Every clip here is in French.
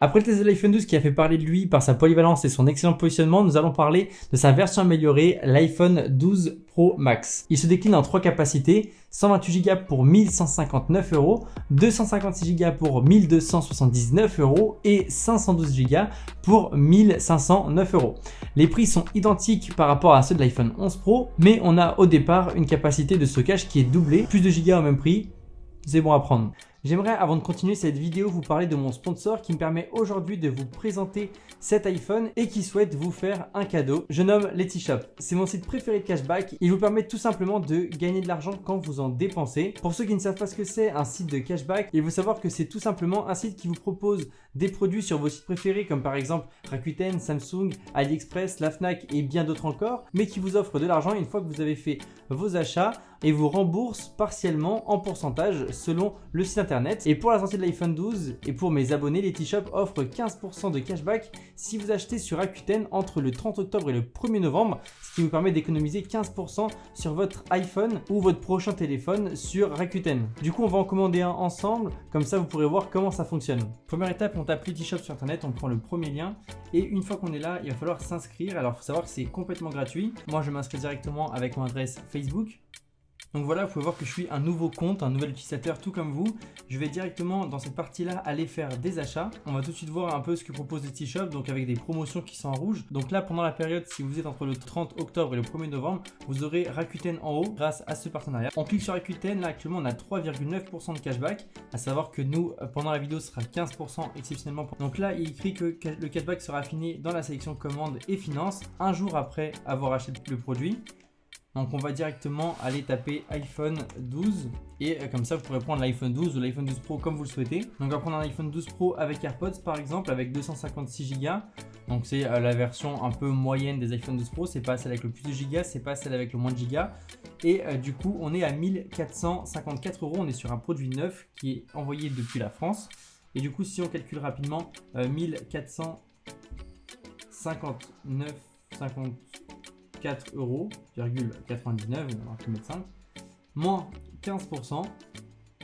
Après le test de l'iPhone 12 qui a fait parler de lui par sa polyvalence et son excellent positionnement, nous allons parler de sa version améliorée, l'iPhone 12 Pro Max. Il se décline en 3 capacités, 128 Go pour 1159 €, 256 Go pour 1279 € et 512 Go pour 1509 €. Les prix sont identiques par rapport à ceux de l'iPhone 11 Pro, mais on a au départ une capacité de stockage qui est doublée, plus de gigas au même prix, c'est bon à prendre. J'aimerais, avant de continuer cette vidéo, vous parler de mon sponsor qui me permet aujourd'hui de vous présenter cet iPhone et qui souhaite vous faire un cadeau. Je nomme Letishop. C'est mon site préféré de cashback. Il vous permet tout simplement de gagner de l'argent quand vous en dépensez. Pour ceux qui ne savent pas ce que c'est un site de cashback, il faut savoir que c'est tout simplement un site qui vous propose des produits sur vos sites préférés comme par exemple Rakuten, Samsung, AliExpress, la Fnac et bien d'autres encore, mais qui vous offre de l'argent une fois que vous avez fait vos achats et vous rembourse partiellement en pourcentage selon le site internet. Et pour la sortie de l'iPhone 12 et pour mes abonnés, Letishop offre 15% de cashback si vous achetez sur Rakuten entre le 30 octobre et le 1er novembre, ce qui vous permet d'économiser 15% sur votre iPhone ou votre prochain téléphone sur Rakuten. Du coup, on va en commander un ensemble, comme ça vous pourrez voir comment ça fonctionne. Première étape, on tape Letishop sur internet, on prend le premier lien et une fois qu'on est là, il va falloir s'inscrire. Alors, il faut savoir que c'est complètement gratuit. Moi, je m'inscris directement avec mon adresse Facebook. Donc voilà, vous pouvez voir que je suis un nouveau compte, un nouvel utilisateur tout comme vous. Je vais directement dans cette partie-là aller faire des achats. On va tout de suite voir un peu ce que propose Letishop, donc avec des promotions qui sont en rouge. Donc là, pendant la période, si vous êtes entre le 30 octobre et le 1er novembre, vous aurez Rakuten en haut grâce à ce partenariat. On clique sur Rakuten, là actuellement on a 3,9% de cashback. À savoir que nous, pendant la vidéo, ce sera 15% exceptionnellement. Donc là, il écrit que le cashback sera affiné dans la sélection commande et finance, un jour après avoir acheté le produit. Donc on va directement aller taper iPhone 12 et comme ça vous pourrez prendre l'iPhone 12 ou l'iPhone 12 Pro comme vous le souhaitez. Donc on va prendre un iPhone 12 Pro avec AirPods par exemple avec 256 Go. Donc c'est la version un peu moyenne des iPhone 12 Pro, c'est pas celle avec le plus de gigas, c'est pas celle avec le moins de gigas. Et du coup on est à 1454 €, on est sur un produit neuf qui est envoyé depuis la France. Et du coup si on calcule rapidement 1459,50 4,99 €, on va mettre 5, moins 15%,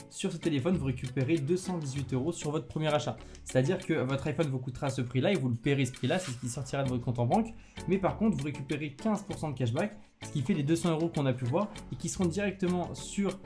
sur ce téléphone, vous récupérez 218 € sur votre premier achat. C'est-à-dire que votre iPhone vous coûtera ce prix-là et vous le paierez ce prix-là, c'est ce qui sortira de votre compte en banque. Mais par contre, vous récupérez 15% de cashback, ce qui fait les 200 € qu'on a pu voir et qui seront directement sur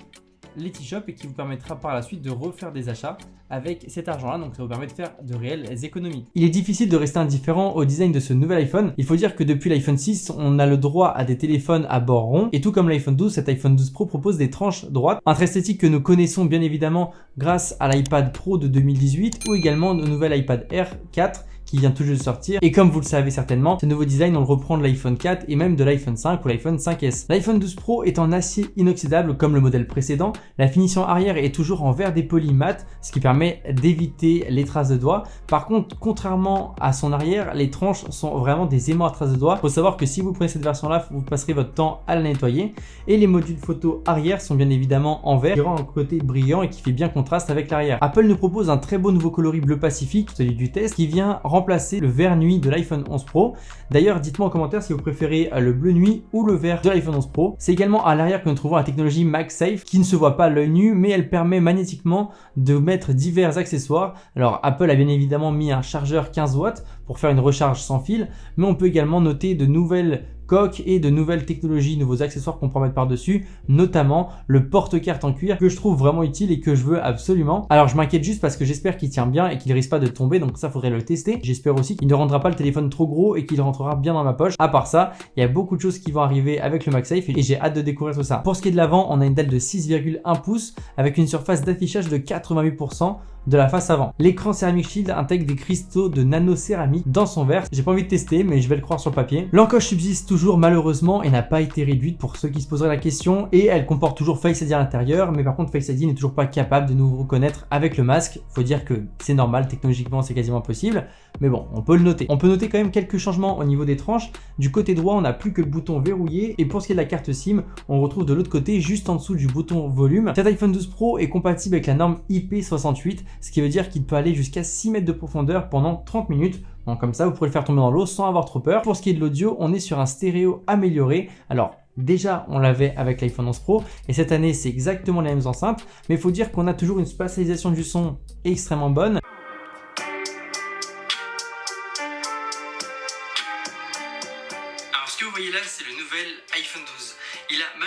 Letishop et qui vous permettra par la suite de refaire des achats avec cet argent là, donc ça vous permet de faire de réelles économies. Il est difficile de rester indifférent au design de ce nouvel iPhone. Il faut dire que depuis l'iPhone 6 on a le droit à des téléphones à bord rond et tout comme l'iPhone 12, cet iPhone 12 Pro propose des tranches droites, un trait esthétique que nous connaissons bien évidemment grâce à l'iPad Pro de 2018 ou également le nouvel iPad Air 4 qui vient tout juste de sortir. Et comme vous le savez certainement, ce nouveau design, on le reprend de l'iPhone 4 et même de l'iPhone 5 ou l'iPhone 5S. L'iPhone 12 Pro est en acier inoxydable comme le modèle précédent. La finition arrière est toujours en verre dépoli mat, ce qui permet d'éviter les traces de doigts. Par contre, contrairement à son arrière, les tranches sont vraiment des aimants à traces de doigts. Il faut savoir que si vous prenez cette version-là, vous passerez votre temps à la nettoyer. Et les modules photo arrière sont bien évidemment en verre, qui rend un côté brillant et qui fait bien contraste avec l'arrière. Apple nous propose un très beau nouveau coloris bleu Pacifique, celui du test, qui vient remplacer le vert nuit de l'iPhone 11 Pro. D'ailleurs, dites-moi en commentaire si vous préférez le bleu nuit ou le vert de l'iPhone 11 Pro. C'est également à l'arrière que nous trouvons la technologie MagSafe qui ne se voit pas à l'œil nu, mais elle permet magnétiquement de mettre divers accessoires. Alors Apple a bien évidemment mis un chargeur 15 watts pour faire une recharge sans fil, mais on peut également noter de nouvelles coques et de nouvelles technologies, nouveaux accessoires qu'on peut mettre par-dessus, notamment le porte-carte en cuir que je trouve vraiment utile et que je veux absolument. Alors je m'inquiète juste parce que j'espère qu'il tient bien et qu'il risque pas de tomber, donc ça faudrait le tester. J'espère aussi qu'il ne rendra pas le téléphone trop gros et qu'il rentrera bien dans ma poche. À part ça, il y a beaucoup de choses qui vont arriver avec le MagSafe et j'ai hâte de découvrir tout ça. Pour ce qui est de l'avant, on a une dalle de 6,1 pouces avec une surface d'affichage de 88% de la face avant. L'écran Ceramic Shield intègre des cristaux de nano-céramique dans son verre. J'ai pas envie de tester, mais je vais le croire sur le papier. L'encoche subsiste toujours malheureusement et n'a pas été réduite pour ceux qui se poseraient la question, et elle comporte toujours Face ID à l'intérieur, mais par contre Face ID n'est toujours pas capable de nous reconnaître avec le masque. Faut dire que c'est normal, technologiquement c'est quasiment possible, mais bon, on peut le noter. On peut noter quand même quelques changements au niveau des tranches. Du côté droit, on n'a plus que le bouton verrouillé, et pour ce qui est de la carte SIM, on retrouve de l'autre côté, juste en dessous du bouton volume. Cet iPhone 12 Pro est compatible avec la norme IP68, ce qui veut dire qu'il peut aller jusqu'à 6 mètres de profondeur pendant 30 minutes. Donc comme ça, vous pourrez le faire tomber dans l'eau sans avoir trop peur. Pour ce qui est de l'audio, on est sur un stéréo amélioré. Alors déjà, on l'avait avec l'iPhone 11 Pro et cette année, c'est exactement les mêmes enceintes. Mais il faut dire qu'on a toujours une spatialisation du son extrêmement bonne.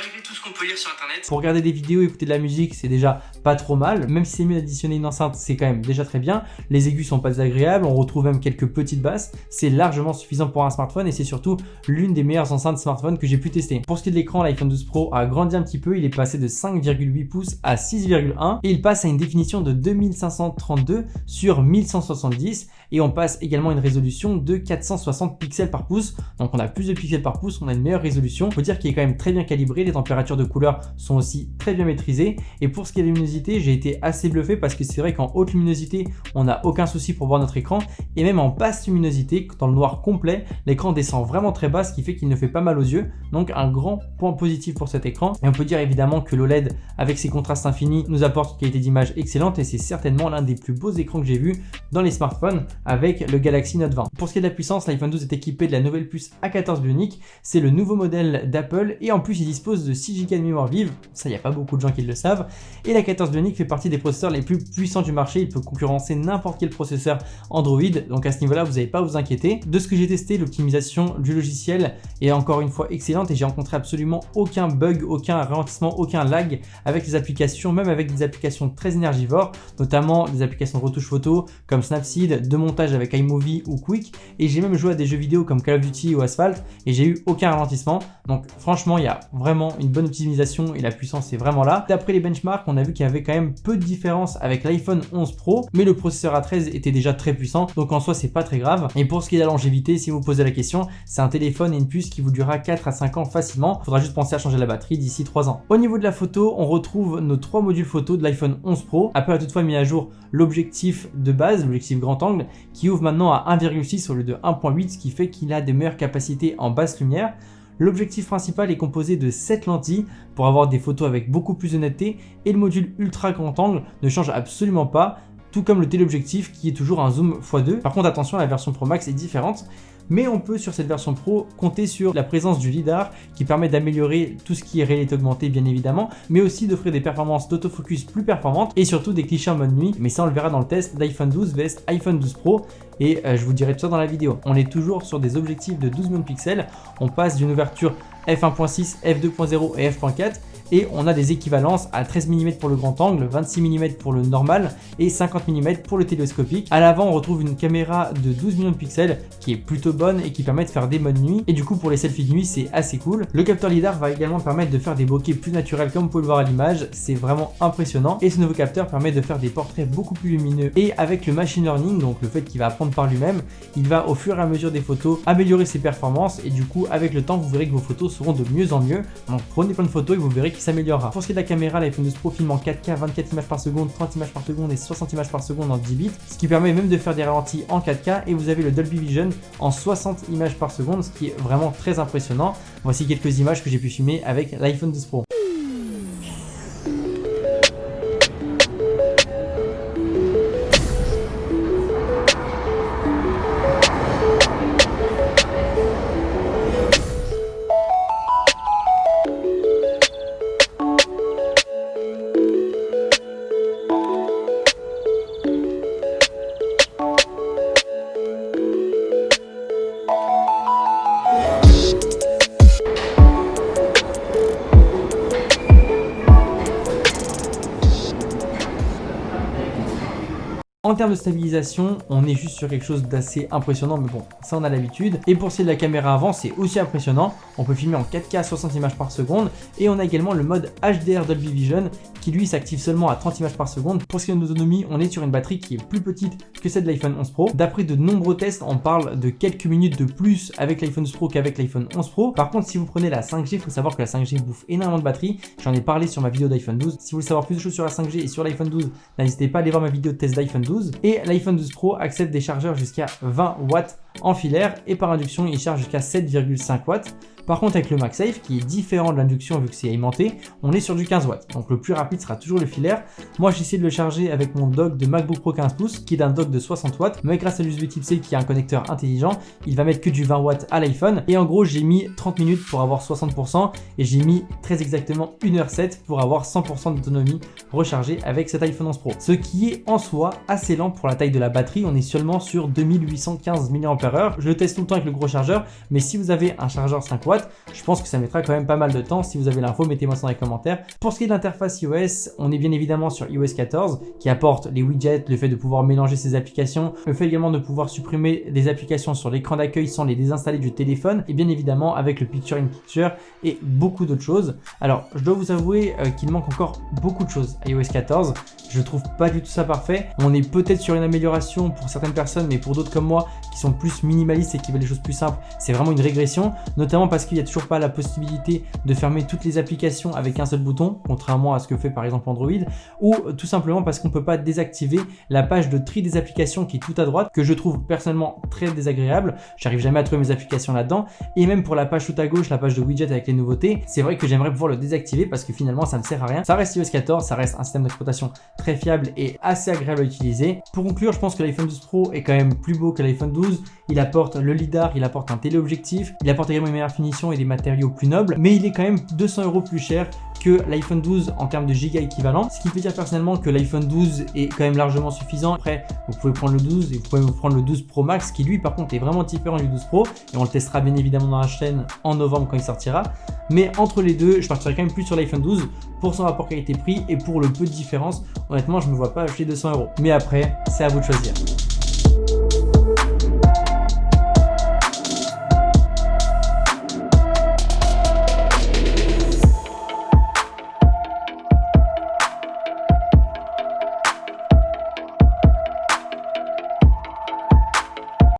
malgré tout ce qu'on peut lire sur internet. Pour regarder des vidéos, écouter de la musique, c'est déjà pas trop mal. Même si c'est mieux d'additionner une enceinte, c'est quand même déjà très bien. Les aigus sont pas désagréables, on retrouve même quelques petites basses. C'est largement suffisant pour un smartphone et c'est surtout l'une des meilleures enceintes smartphone que j'ai pu tester. Pour ce qui est de l'écran, l'iPhone 12 Pro a grandi un petit peu. Il est passé de 5,8 pouces à 6,1 et il passe à une définition de 2532 sur 1170 et on passe également à une résolution de 460 pixels par pouce. Donc on a plus de pixels par pouce, on a une meilleure résolution. Faut dire qu'il est quand même très bien calibré, les températures de couleur sont aussi très bien maîtrisées. Et pour ce qui est de la luminosité, j'ai été assez bluffé parce que c'est vrai qu'en haute luminosité, on n'a aucun souci pour voir notre écran. Et même en basse luminosité, dans le noir complet, l'écran descend vraiment très bas, ce qui fait qu'il ne fait pas mal aux yeux. Donc un grand point positif pour cet écran. Et on peut dire évidemment que l'OLED, avec ses contrastes infinis, nous apporte une qualité d'image excellente et c'est certainement l'un des plus beaux écrans que j'ai vu dans les smartphones avec le Galaxy Note 20. Pour ce qui est de la puissance, l'iPhone 12 est équipé de la nouvelle puce A14 Bionic. C'est le nouveau modèle d'Apple et en plus il dispose de 6 Go de mémoire vive. Ça, il n'y a pas beaucoup de gens qui le savent. Et la 14 Bionic fait partie des processeurs les plus puissants du marché. Il peut concurrencer n'importe quel processeur Android. Donc à ce niveau-là, vous n'avez pas à vous inquiéter. De ce que j'ai testé, l'optimisation du logiciel est encore une fois excellente et j'ai rencontré absolument aucun bug, aucun ralentissement, aucun lag avec les applications, même avec des applications très énergivores, notamment des applications de retouche photo comme Snapseed, de montage avec iMovie ou Quick. Et j'ai même joué à des jeux vidéo comme Call of Duty ou Asphalt et j'ai eu aucun ralentissement. Donc franchement, il y a vraiment une bonne optimisation et la puissance est vraiment là. D'après les benchmarks, on a vu qu'il y avait quand même peu de différence avec l'iPhone 11 Pro, mais le processeur A13 était déjà très puissant, donc en soi c'est pas très grave. Et pour ce qui est de la longévité, si vous vous posez la question, c'est un téléphone et une puce qui vous durera 4 à 5 ans facilement. Il faudra juste penser à changer la batterie d'ici 3 ans. Au niveau de la photo, on retrouve nos 3 modules photo de l'iPhone 11 Pro. Apple a toutefois mis à jour l'objectif de base, l'objectif grand angle, qui ouvre maintenant à 1,6 au lieu de 1,8, ce qui fait qu'il a des meilleures capacités en basse lumière. L'objectif principal est composé de 7 lentilles pour avoir des photos avec beaucoup plus de netteté et le module ultra grand angle ne change absolument pas, tout comme le téléobjectif qui est toujours un zoom x2. Par contre attention, la version Pro Max est différente. Mais on peut sur cette version Pro compter sur la présence du lidar qui permet d'améliorer tout ce qui est réalité augmentée bien évidemment, mais aussi d'offrir des performances d'autofocus plus performantes et surtout des clichés en mode nuit. Mais ça on le verra dans le test d'iPhone 12 vs iPhone 12 Pro et je vous dirai tout ça dans la vidéo. On est toujours sur des objectifs de 12 millions de pixels, on passe d'une ouverture f1.6, f2.0 et f.4 et on a des équivalences à 13 mm pour le grand angle, 26 mm pour le normal et 50 mm pour le télescopique. À l'avant, on retrouve une caméra de 12 millions de pixels qui est plutôt bonne et qui permet de faire des modes nuit et du coup pour les selfies de nuit c'est assez cool. Le capteur lidar va également permettre de faire des bokeh plus naturels comme vous pouvez le voir à l'image, c'est vraiment impressionnant et ce nouveau capteur permet de faire des portraits beaucoup plus lumineux et avec le machine learning, donc le fait qu'il va apprendre par lui-même, il va au fur et à mesure des photos améliorer ses performances et du coup avec le temps vous verrez que vos photos seront de mieux en mieux. Donc prenez plein de photos et vous verrez qu'il s'améliorera. Pour ce qui est de la caméra, l'iPhone 12 Pro filme en 4K, 24 images par seconde, 30 images par seconde et 60 images par seconde en 10 bits, ce qui permet même de faire des ralentis en 4K et vous avez le Dolby Vision en 60 images par seconde, ce qui est vraiment très impressionnant. Voici quelques images que j'ai pu filmer avec l'iPhone 12 Pro. En termes de stabilisation, on est juste sur quelque chose d'assez impressionnant, mais bon, ça on a l'habitude. Et pour ce qui est de la caméra avant, c'est aussi impressionnant. On peut filmer en 4K 60 images par seconde et on a également le mode HDR Dolby Vision qui lui s'active seulement à 30 images par seconde. Pour ce qui est de l'autonomie, on est sur une batterie qui est plus petite que celle de l'iPhone 11 Pro. D'après de nombreux tests, on parle de quelques minutes de plus avec l'iPhone 12 Pro qu'avec l'iPhone 11 Pro. Par contre, si vous prenez la 5G, il faut savoir que la 5G bouffe énormément de batterie. J'en ai parlé sur ma vidéo d'iPhone 12. Si vous voulez savoir plus de choses sur la 5G et sur l'iPhone 12, n'hésitez pas à aller voir ma vidéo de test d'iPhone 12. Et l'iPhone 12 Pro accepte des chargeurs jusqu'à 20 watts en filaire et par induction, il charge jusqu'à 7,5 watts. Par contre, avec le MagSafe, qui est différent de l'induction vu que c'est aimanté, on est sur du 15 watts. Donc le plus rapide sera toujours le filaire. Moi, j'ai essayé de le charger avec mon dock de MacBook Pro 15 pouces, qui est un dock de 60 watts. Mais grâce à l'USB Type-C qui a un connecteur intelligent, il va mettre que du 20 watts à l'iPhone. Et en gros, j'ai mis 30 minutes pour avoir 60% et j'ai mis très exactement 1h07 pour avoir 100% d'autonomie rechargée avec cet iPhone 11 Pro. Ce qui est en soi assez lent pour la taille de la batterie. On est seulement sur 2815 mAh mAh. Je le teste tout le temps avec le gros chargeur, mais si vous avez un chargeur 5 watts, je pense que ça mettra quand même pas mal de temps. Si vous avez l'info, mettez-moi ça dans les commentaires. Pour ce qui est de l'interface iOS, on est bien évidemment sur iOS 14 qui apporte les widgets, le fait de pouvoir mélanger ses applications, le fait également de pouvoir supprimer des applications sur l'écran d'accueil sans les désinstaller du téléphone, et bien évidemment avec le Picture in Picture et beaucoup d'autres choses. Alors, je dois vous avouer qu'il manque encore beaucoup de choses à iOS 14. Je trouve pas du tout ça parfait. On est peut-être sur une amélioration pour certaines personnes, mais pour d'autres comme moi qui sont plus minimalistes et qui veulent les choses plus simples, c'est vraiment une régression, notamment parce qu'il n'y a toujours pas la possibilité de fermer toutes les applications avec un seul bouton, contrairement à ce que fait par exemple Android, ou tout simplement parce qu'on ne peut pas désactiver la page de tri des applications qui est tout à droite, que je trouve personnellement très désagréable. J'arrive jamais à trouver mes applications là-dedans, et même pour la page tout à gauche, la page de widget avec les nouveautés, c'est vrai que j'aimerais pouvoir le désactiver parce que finalement ça ne sert à rien. Ça reste iOS 14, ça reste un système d'exploitation très fiable et assez agréable à utiliser. Pour conclure, je pense que l'iPhone 12 Pro est quand même plus beau que l'iPhone 12. Il apporte le lidar, il apporte un téléobjectif, il apporte également une meilleure finition et des matériaux plus nobles, mais il est quand même 200 € plus cher que l'iPhone 12 en termes de giga équivalent, ce qui peut dire personnellement que l'iPhone 12 est quand même largement suffisant. Après, vous pouvez prendre le 12 et vous pouvez prendre le 12 Pro Max qui lui par contre est vraiment différent du 12 Pro, et on le testera bien évidemment dans la chaîne en novembre quand il sortira. Mais entre les deux, je partirai quand même plus sur l'iPhone 12 pour son rapport qualité-prix et pour le peu de différence. Honnêtement, je ne me vois pas acheter 200 €. Mais après, c'est à vous de choisir.